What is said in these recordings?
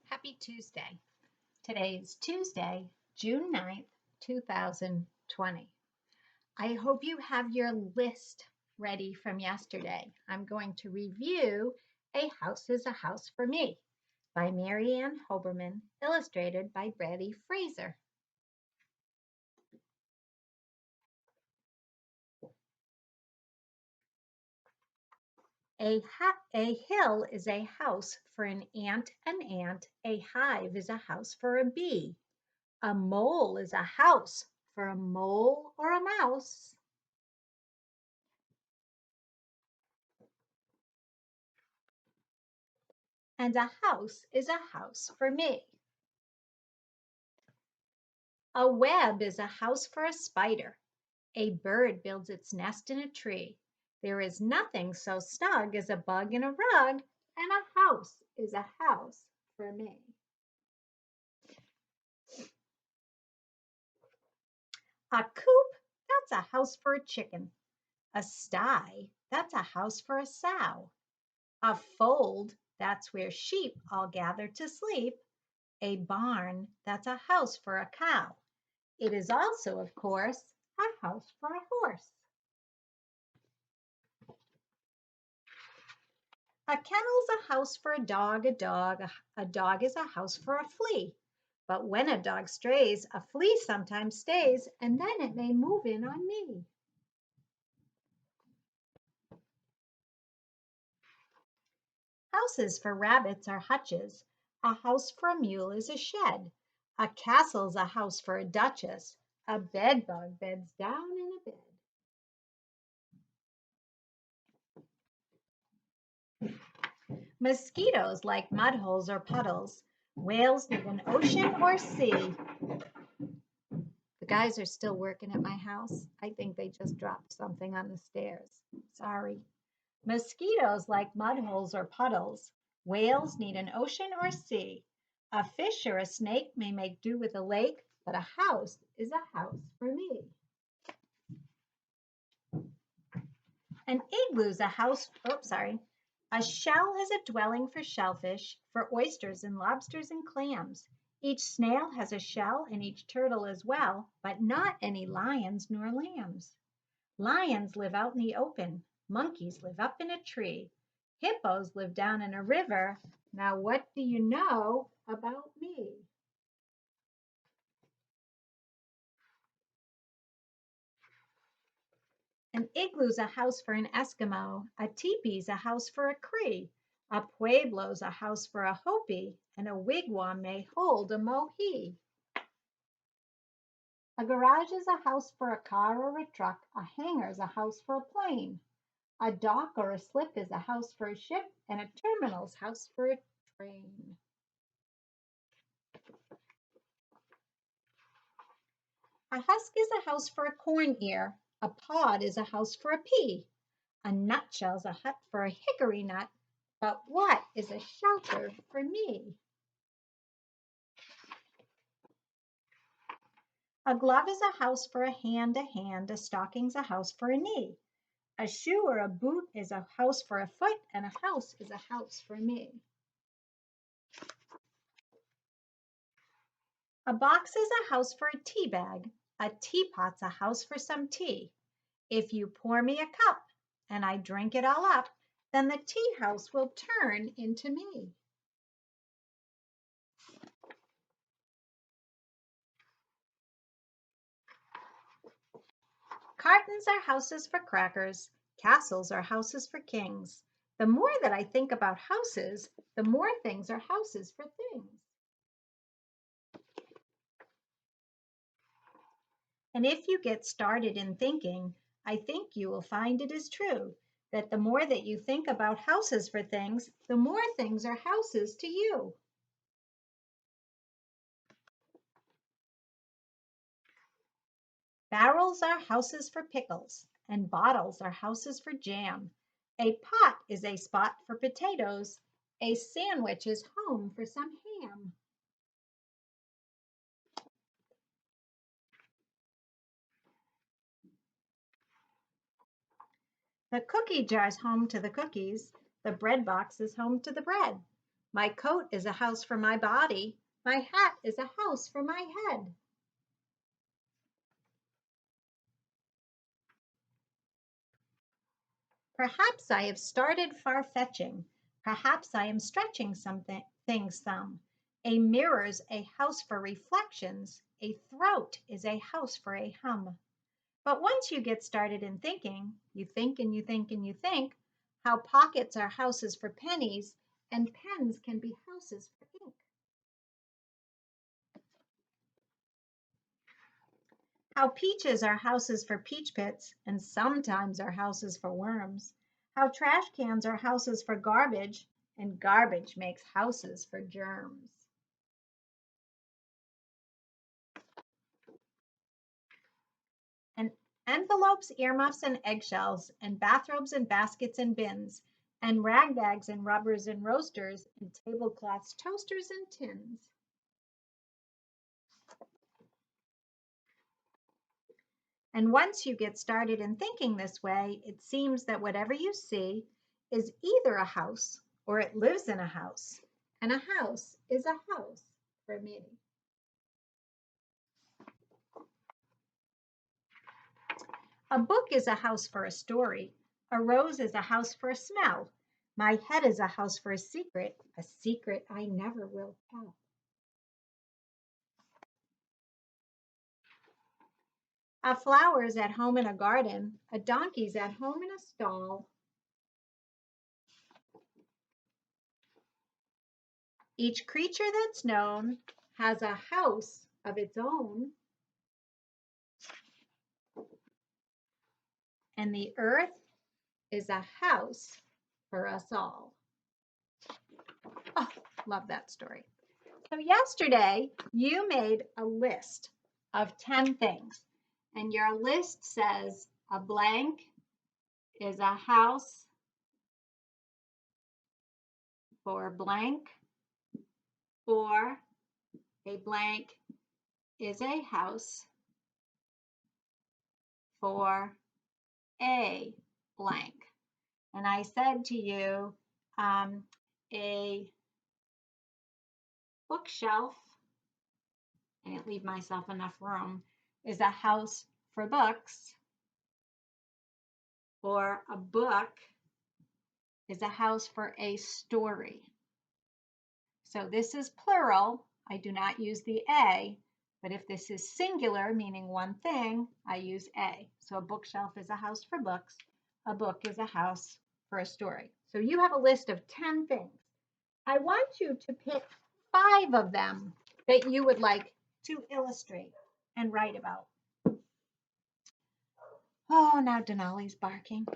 Happy Tuesday. Today is Tuesday, June 9th, 2020. I hope you have your list ready from yesterday. I'm going to review A House is a House for Me by Marianne Hoberman, illustrated by Betty Fraser. A hill is a house for an ant. A hive is a house for a bee. A mole is a house for a mole or a mouse. And a house is a house for me. A web is a house for a spider. A bird builds its nest in a tree. There is nothing so snug as a bug in a rug, and a house is a house for me. A coop, that's a house for a chicken. A sty, that's a house for a sow. A fold, that's where sheep all gather to sleep. A barn, that's a house for a cow. It is also, of course, a house for a horse. A kennel's a house for a dog. A dog is a house for a flea. But when a dog strays, a flea sometimes stays, and then it may move in on me. Houses for rabbits are hutches. A house for a mule is a shed. A castle's a house for a duchess. A bedbug beds down in a bed. Mosquitoes like mud holes or puddles. Whales live in ocean or sea. The guys are still working at my house. I think they just dropped something on the stairs. Sorry. Mosquitoes like mud holes or puddles. Whales need an ocean or sea. A fish or a snake may make do with a lake, but a house is a house for me. An igloo's a house, A shell is a dwelling for shellfish, for oysters and lobsters and clams. Each snail has a shell and each turtle as well, but not any lions nor lambs. Lions live out in the open. Monkeys live up in a tree. Hippos live down in a river. Now, what do you know about me? An igloo's a house for an Eskimo. A teepee's a house for a Cree. A pueblo's a house for a Hopi. And a wigwam may hold a Mohi. A garage is a house for a car or a truck. A hangar's a house for a plane. A dock or a slip is a house for a ship, and a terminal's house for a train. A husk is a house for a corn ear. A pod is a house for a pea. A nutshell's a hut for a hickory nut. But what is a shelter for me? A glove is a house for a hand. A stocking's a house for a knee. A shoe or a boot is a house for a foot, and a house is a house for me. A box is a house for a tea bag. A teapot's a house for some tea. If you pour me a cup and I drink it all up, then the tea house will turn into me. Cartons are houses for crackers. Castles are houses for kings. The more that I think about houses, the more things are houses for things. And if you get started in thinking, I think you will find it is true that the more that you think about houses for things, the more things are houses to you. Barrels are houses for pickles, and bottles are houses for jam. A pot is a spot for potatoes. A sandwich is home for some ham. The cookie jar is home to the cookies. The bread box is home to the bread. My coat is a house for my body. My hat is a house for my head. Perhaps I have started far-fetching. Perhaps I am stretching things some. A mirror's a house for reflections. A throat is a house for a hum. But once you get started in thinking, you think and you think and you think, how pockets are houses for pennies and pens can be houses for ink. How peaches are houses for peach pits and sometimes are houses for worms. How trash cans are houses for garbage and garbage makes houses for germs. And envelopes, earmuffs, and eggshells, and bathrobes and baskets and bins, and rag bags and rubbers and roasters, and tablecloths, toasters, and tins. And once you get started in thinking this way, it seems that whatever you see is either a house or it lives in a house. And a house is a house for many. A book is a house for a story. A rose is a house for a smell. My head is a house for a secret I never will tell. A flower is at home in a garden. A donkey's at home in a stall. Each creature that's known has a house of its own. And the earth is a house for us all. Oh, love that story. So yesterday you made a list of 10 things, and your list says a blank is a house for blank, or a blank is a house for a blank. And I said to you, a bookshelf, I didn't leave myself enough room, is a house for books, or a book is a house for a story. So this is plural. I do not use the a, but if this is singular, meaning one thing, I use a. So a bookshelf is a house for books. A book is a house for a story. So you have a list of 10 things. I want you to pick 5 of them that you would like to illustrate and write about. Oh, now Denali's barking.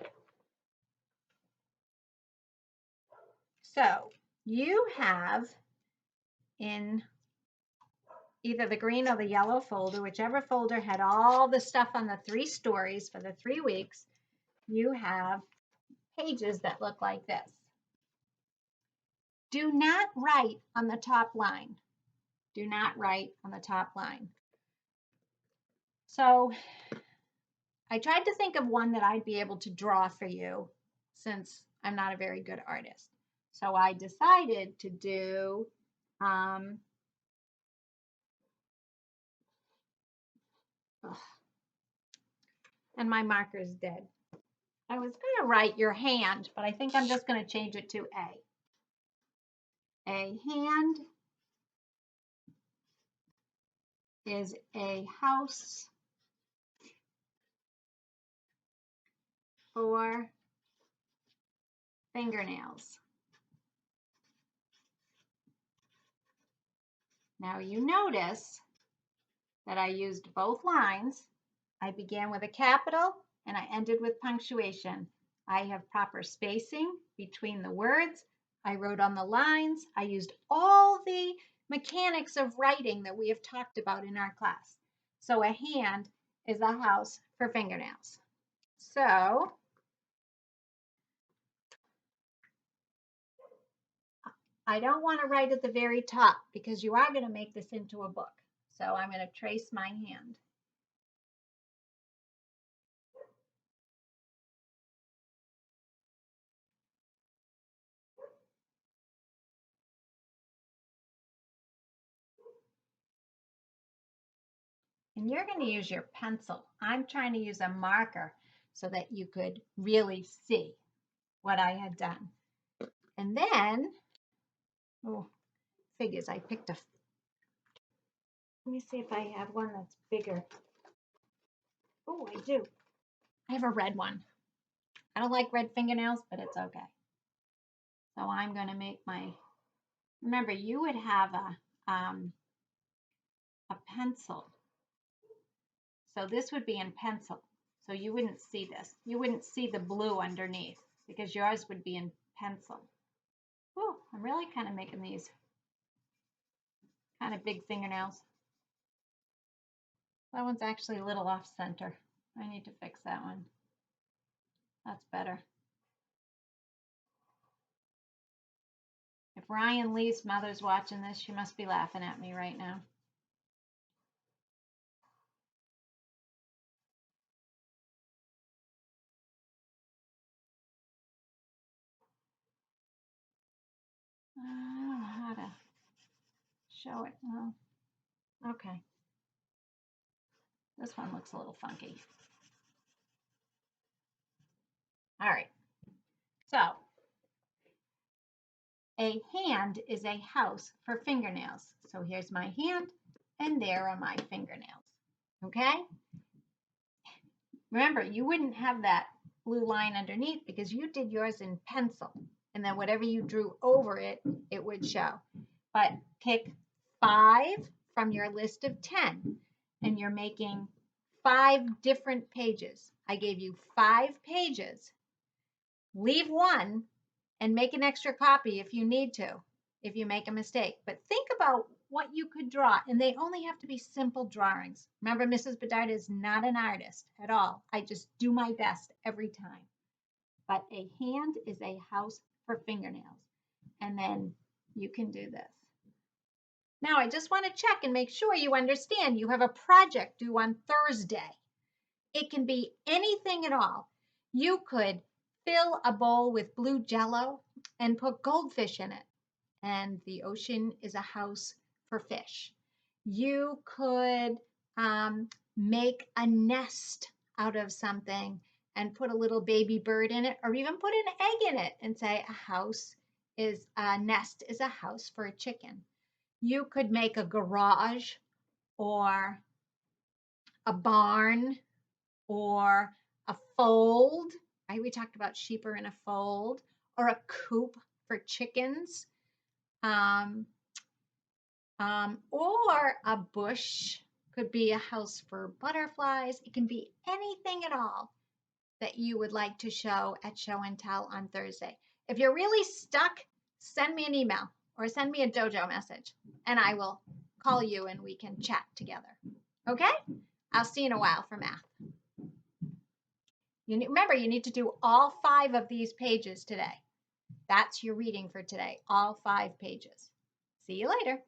So you have in either the green or the yellow folder, whichever folder had all the stuff on the 3 stories for the 3 weeks, you have pages that look like this. Do not write on the top line. Do not write on the top line. So I tried to think of one that I'd be able to draw for you since I'm not a very good artist. So I decided to do and my marker is dead. I was going to write your hand, but I think I'm just going to change it to A. A hand is a house for fingernails. Now you notice that I used both lines. I began with a capital and I ended with punctuation. I have proper spacing between the words. I wrote on the lines. I used all the mechanics of writing that we have talked about in our class. So a hand is a house for fingernails. So I don't want to write at the very top because you are going to make this into a book. So I'm going to trace my hand. And you're going to use your pencil. I'm trying to use a marker so that you could really see what I had done. And then, oh, figures, I picked a, let me see if I have one that's bigger. Oh, I do. I have a red one. I don't like red fingernails, but it's okay. So I'm going to make my, remember you would have a pencil. So this would be in pencil. So you wouldn't see this. You wouldn't see the blue underneath because yours would be in pencil. Oh, I'm really kind of making these kind of big fingernails. That one's actually a little off center. I need to fix that one. That's better. If Ryan Lee's mother's watching this, she must be laughing at me right now. I don't know how to show it. Well, okay. This one looks a little funky. All right. So a hand is a house for fingernails. So here's my hand and there are my fingernails. Okay? Remember, you wouldn't have that blue line underneath because you did yours in pencil. And then whatever you drew over it, it would show. But pick 5 from your list of 10 and you're making 5 different pages. I gave you 5 pages. Leave one and make an extra copy if you need to, if you make a mistake. But think about what you could draw, and they only have to be simple drawings. Remember, Mrs. Bedard is not an artist at all. I just do my best every time. But a hand is a house for fingernails. And then you can do this. Now, I just want to check and make sure you understand you have a project due on Thursday. It can be anything at all. You could fill a bowl with blue jello and put goldfish in it. And the ocean is a house for fish. You could make a nest out of something and put a little baby bird in it, or even put an egg in it and say a nest is a house for a chicken. You could make a garage or a barn or a fold, right? We talked about sheep are in a fold, or a coop for chickens, or a bush could be a house for butterflies. It can be anything at all that you would like to show at Show and Tell on Thursday. If you're really stuck, send me an email or send me a dojo message and I will call you and we can chat together. Okay? I'll see you in a while for math. Remember, you need to do all 5 of these pages today. That's your reading for today, all 5 pages. See you later.